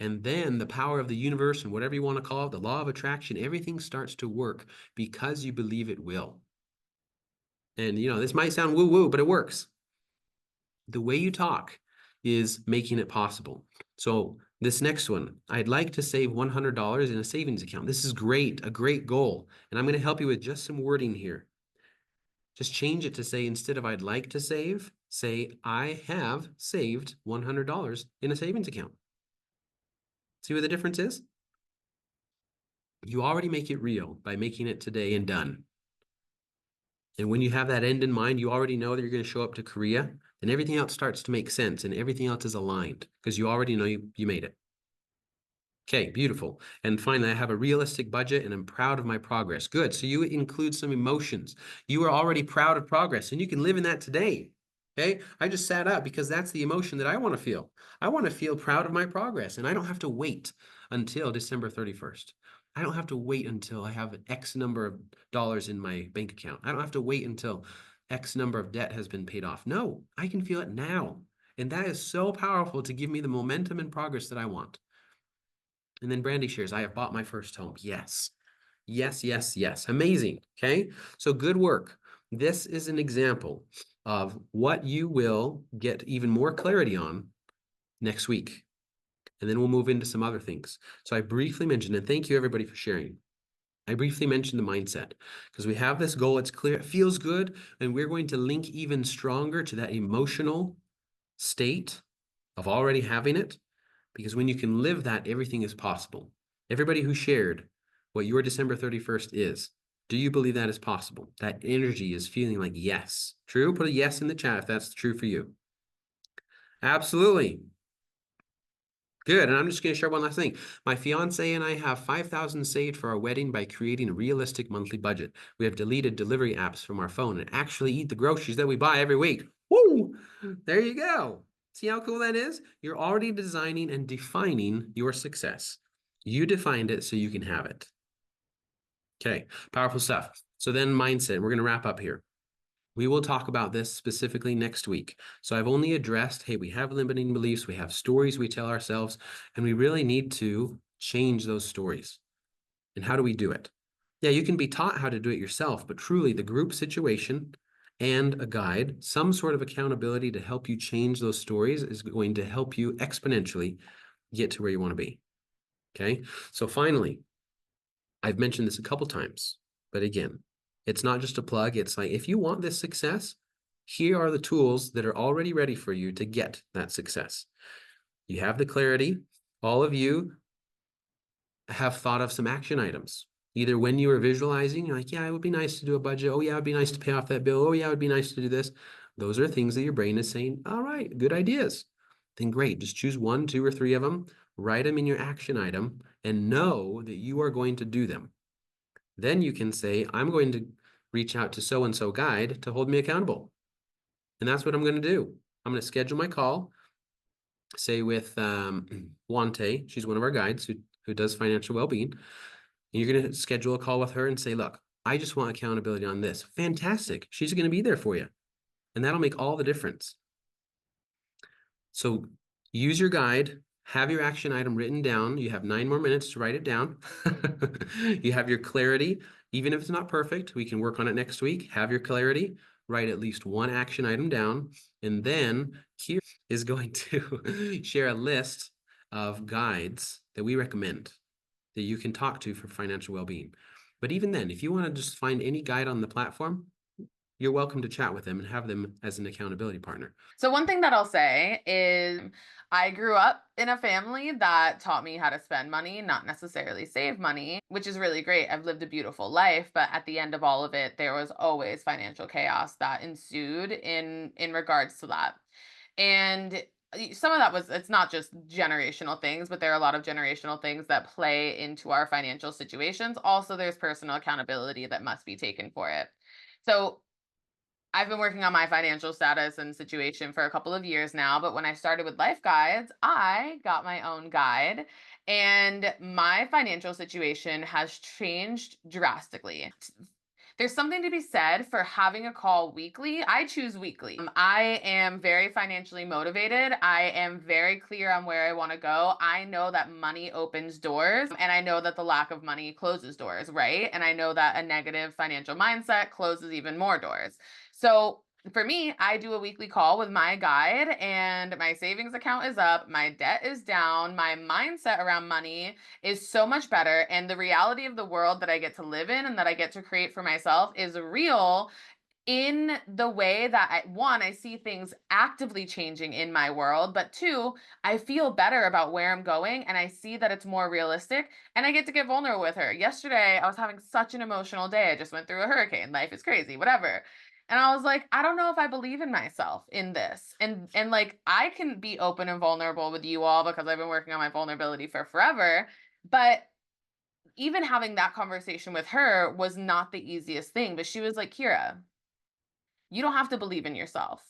And then the power of the universe and whatever you want to call it, the law of attraction, everything starts to work because you believe it will. And this might sound woo-woo, but it works. The way you talk is making it possible. So this next one, I'd like to save $100 in a savings account. This is great, a great goal. And I'm going to help you with just some wording here. Just change it to say, instead of I'd like to save, say I have saved $100 in a savings account. See what the difference is? You already make it real by making it today and done. And when you have that end in mind, you already know that you're going to show up to Korea, then everything else starts to make sense and everything else is aligned because you already know you made it. Okay, beautiful. And finally, I have a realistic budget and I'm proud of my progress. Good. So you include some emotions. You are already proud of progress and you can live in that today. Okay, I just sat up because that's the emotion that I want to feel. I want to feel proud of my progress and I don't have to wait until December 31st. I don't have to wait until I have X number of dollars in my bank account. I don't have to wait until X number of debt has been paid off. No, I can feel it now. And that is so powerful to give me the momentum and progress that I want. And then Brandy shares, I have bought my first home. Yes, yes, yes, yes. Amazing. Okay. So good work. This is an example of what you will get even more clarity on next week. And then we'll move into some other things. So I briefly mentioned, and thank you everybody for sharing. I briefly mentioned the mindset because we have this goal. It's clear. It feels good. And we're going to link even stronger to that emotional state of already having it. Because when you can live that, everything is possible. Everybody who shared what your December 31st is, do you believe that is possible? That energy is feeling like yes. True? Put a yes in the chat if that's true for you. Absolutely. Good. And I'm just going to share one last thing. My fiance and I have 5,000 saved for our wedding by creating a realistic monthly budget. We have deleted delivery apps from our phone and actually eat the groceries that we buy every week. Woo! There you go. See how cool that is? You're already designing and defining your success. You defined it so you can have it. Okay, powerful stuff. So then mindset, we're going to wrap up here. We will talk about this specifically next week. So I've only addressed, hey, we have limiting beliefs, we have stories we tell ourselves, and we really need to change those stories. And how do we do it? Yeah, you can be taught how to do it yourself, but truly the group situation and a guide, some sort of accountability to help you change those stories is going to help you exponentially get to where you want to be. Okay. So finally, I've mentioned this a couple times, but again, it's not just a plug. It's like, if you want this success, here are the tools that are already ready for you to get that success. You have the clarity. All of you have thought of some action items. Either when you were visualizing, you're like, yeah, it would be nice to do a budget. Oh, yeah, it'd be nice to pay off that bill. Oh, yeah, it would be nice to do this. Those are things that your brain is saying, all right, good ideas. Then great. Just choose one, two, or three of them, write them in your action item, and know that you are going to do them. Then you can say, I'm going to reach out to so and so guide to hold me accountable. And that's what I'm going to do. I'm going to schedule my call, say with Wante, she's one of our guides who does financial well-being. And you're going to schedule a call with her and say, look, I just want accountability on this. Fantastic. She's going to be there for you. And that'll make all the difference. So use your guide, have your action item written down. You have 9 more minutes to write it down. You have your clarity. Even if it's not perfect, we can work on it next week. Have your clarity, write at least one action item down. And then here is going to share a list of guides that we recommend that you can talk to for financial well-being. But even then, if you want to just find any guide on the platform, you're welcome to chat with them and have them as an accountability partner. So one thing that I'll say is I grew up in a family that taught me how to spend money, not necessarily save money, which is really great. I've lived a beautiful life, but at the end of all of it, there was always financial chaos that ensued in regards to that. And some of that was, it's not just generational things, but there are a lot of generational things that play into our financial situations. Also, there's personal accountability that must be taken for it. So I've been working on my financial status and situation for a couple of years now, but when I started with life guides, I got my own guide and my financial situation has changed drastically. There's something to be said for having a call weekly. I choose weekly. I am very financially motivated. I am very clear on where I want to go. I know that money opens doors and I know that the lack of money closes doors, right? And I know that a negative financial mindset closes even more doors. So for me, I do a weekly call with my guide, and my savings account is up, my debt is down, my mindset around money is so much better. And the reality of the world that I get to live in and that I get to create for myself is real in the way that one, I see things actively changing in my world, but two, I feel better about where I'm going and I see that it's more realistic and I get to get vulnerable with her. Yesterday, I was having such an emotional day. I just went through a hurricane. Life is crazy, whatever. And I was like, I don't know if I believe in myself in this. And like I can be open and vulnerable with you all because I've been working on my vulnerability for forever, but even having that conversation with her was not the easiest thing, but she was like, Kira, you don't have to believe in yourself.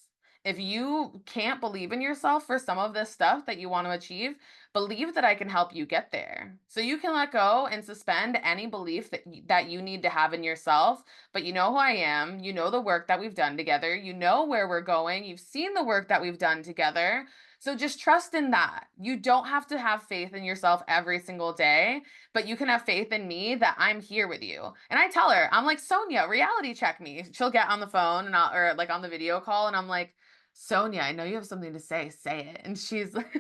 If you can't believe in yourself for some of this stuff that you want to achieve, believe that I can help you get there. So you can let go and suspend any belief that you need to have in yourself, but you know who I am, you know the work that we've done together, you know where we're going, you've seen the work that we've done together. So just trust in that. You don't have to have faith in yourself every single day, but you can have faith in me that I'm here with you. And I tell her, I'm like, Sonia, reality check me. She'll get on the phone and or like on the video call, and I'm like, Sonia, I know you have something to say it. And she's like,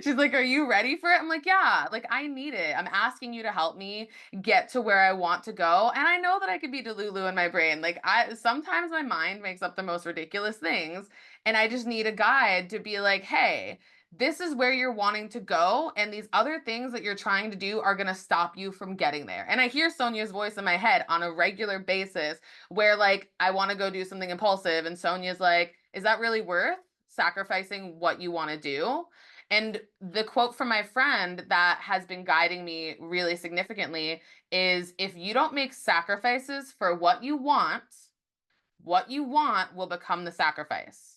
she's like, are you ready for it? I'm like, yeah, like I need it. I'm asking you to help me get to where I want to go. And I know that I could be Delulu in my brain. Like sometimes my mind makes up the most ridiculous things. And I just need a guide to be like, hey, this is where you're wanting to go. And these other things that you're trying to do are going to stop you from getting there. And I hear Sonia's voice in my head on a regular basis where like I want to go do something impulsive. And Sonia's like, is that really worth sacrificing what you want to do? And the quote from my friend that has been guiding me really significantly is if you don't make sacrifices for what you want will become the sacrifice.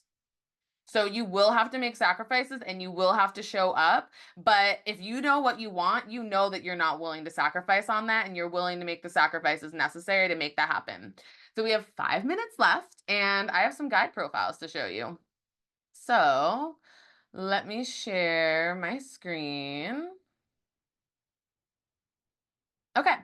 So you will have to make sacrifices and you will have to show up. But if you know what you want, you know that you're not willing to sacrifice on that and you're willing to make the sacrifices necessary to make that happen. So we have 5 minutes left and I have some guide profiles to show you. So let me share my screen. Okay.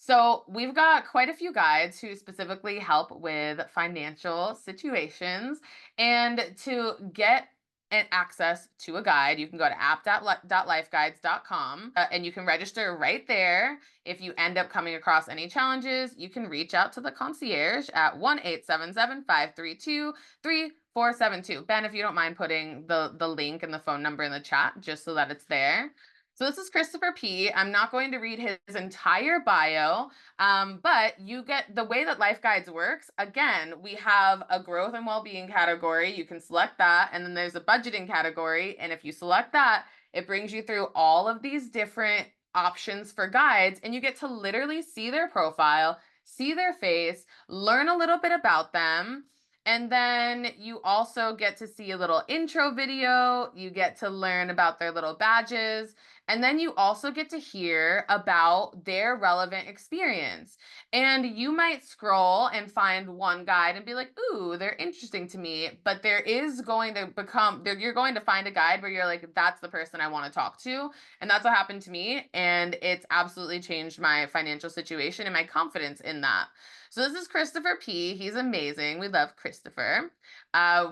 So we've got quite a few guides who specifically help with financial situations. And to get an access to a guide, you can go to app.lifeguides.com and you can register right there. If you end up coming across any challenges, you can reach out to the concierge at 1-877-532-3472. Ben, if you don't mind putting the link and the phone number in the chat just so that it's there. So this is Christopher P. I'm not going to read his entire bio, but you get the way that Life Guides works. Again, we have a growth and well-being category. You can select that, and then there's a budgeting category. And if you select that, it brings you through all of these different options for guides, and you get to literally see their profile, see their face, learn a little bit about them. And then you also get to see a little intro video. You get to learn about their little badges. And then you also get to hear about their relevant experience. And you might scroll and find one guide and be like, ooh, they're interesting to me. But there is going to become, you're going to find a guide where you're like, that's the person I want to talk to. And that's what happened to me. And it's absolutely changed my financial situation and my confidence in that. So this is Christopher P. He's amazing. We love Christopher.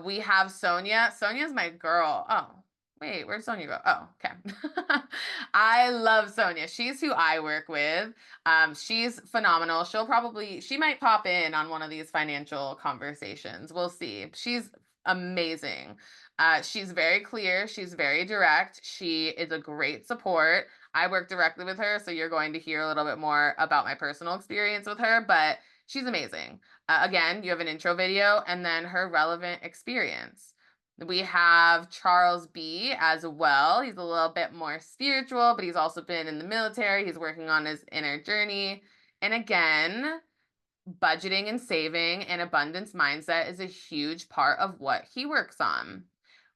We have Sonia. Sonia's my girl. Oh, wait, where'd Sonia go? Oh, okay. I love Sonia. She's who I work with. She's phenomenal. She might pop in on one of these financial conversations. We'll see. She's amazing. She's very clear. She's very direct. She is a great support. I work directly with her, so you're going to hear a little bit more about my personal experience with her, but she's amazing. Again, you have an intro video and then her relevant experience. We have Charles B as well. He's a little bit more spiritual, but he's also been in the military. He's working on his inner journey. And again, budgeting and saving and abundance mindset is a huge part of what he works on.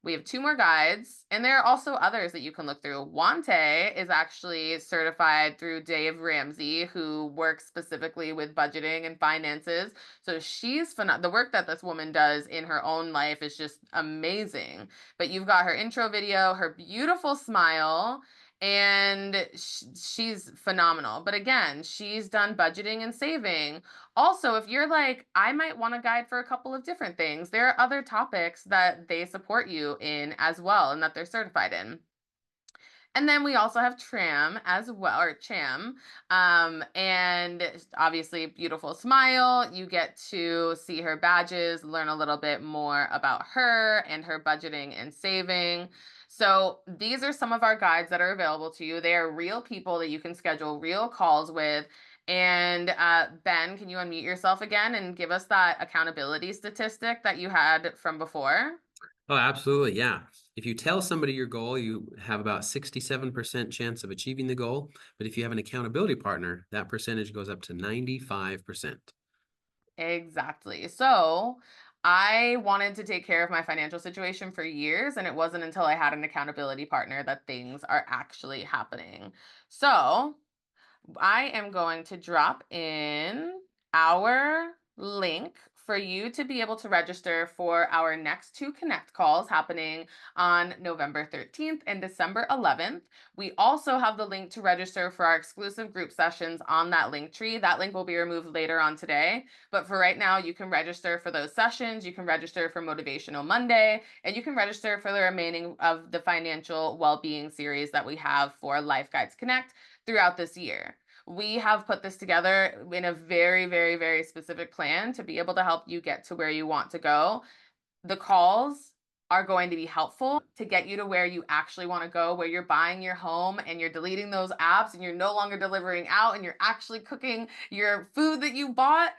We have two more guides, and there are also others that you can look through. Wante is actually certified through Dave Ramsey, who works specifically with budgeting and finances. So the work that this woman does in her own life is just amazing. But you've got her intro video, her beautiful smile, and she's phenomenal. But again, she's done budgeting and saving. Also, if you're like, I might want a guide for a couple of different things, there are other topics that they support you in as well and that they're certified in. And then we also have Tram as well, or Cham. And obviously, beautiful smile. You get to see her badges, learn a little bit more about her and her budgeting and saving. So these are some of our guides that are available to you. They are real people that you can schedule real calls with. And Ben, can you unmute yourself again and give us that accountability statistic that you had from before? Oh, absolutely. Yeah. If you tell somebody your goal, you have about 67% chance of achieving the goal. But if you have an accountability partner, that percentage goes up to 95%. Exactly. So I wanted to take care of my financial situation for years, and it wasn't until I had an accountability partner that things are actually happening. So I am going to drop in our link for you to be able to register for our next two Connect calls happening on November 13th and December 11th. We also have the link to register for our exclusive group sessions on that link tree. That link will be removed later on today. But for right now, you can register for those sessions. You can register for Motivational Monday, and you can register for the remaining of the Financial Wellbeing Series that we have for Life Guides Connect throughout this year. We have put this together in a very, very, very specific plan to be able to help you get to where you want to go. The calls are going to be helpful to get you to where you actually want to go, where you're buying your home and you're deleting those apps and you're no longer delivering out and you're actually cooking your food that you bought.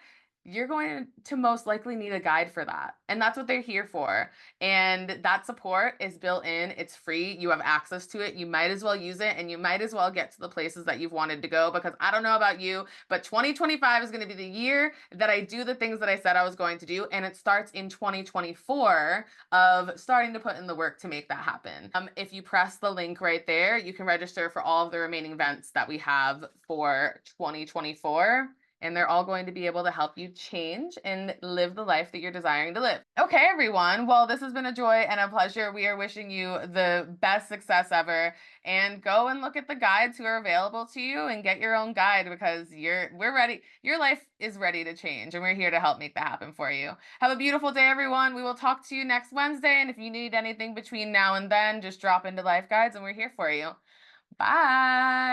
you're going to most likely need a guide for that. And that's what they're here for. And that support is built in, it's free. You have access to it. You might as well use it and you might as well get to the places that you've wanted to go because I don't know about you, but 2025 is going to be the year that I do the things that I said I was going to do. And it starts in 2024 of starting to put in the work to make that happen. If you press the link right there, you can register for all of the remaining events that we have for 2024 and they're all going to be able to help you change and live the life that you're desiring to live. Okay, everyone. Well, this has been a joy and a pleasure. We are wishing you the best success ever. And go and look at the guides who are available to you and get your own guide because we're ready. Your life is ready to change, and we're here to help make that happen for you. Have a beautiful day, everyone. We will talk to you next Wednesday. And if you need anything between now and then, just drop into Life Guides and we're here for you. Bye.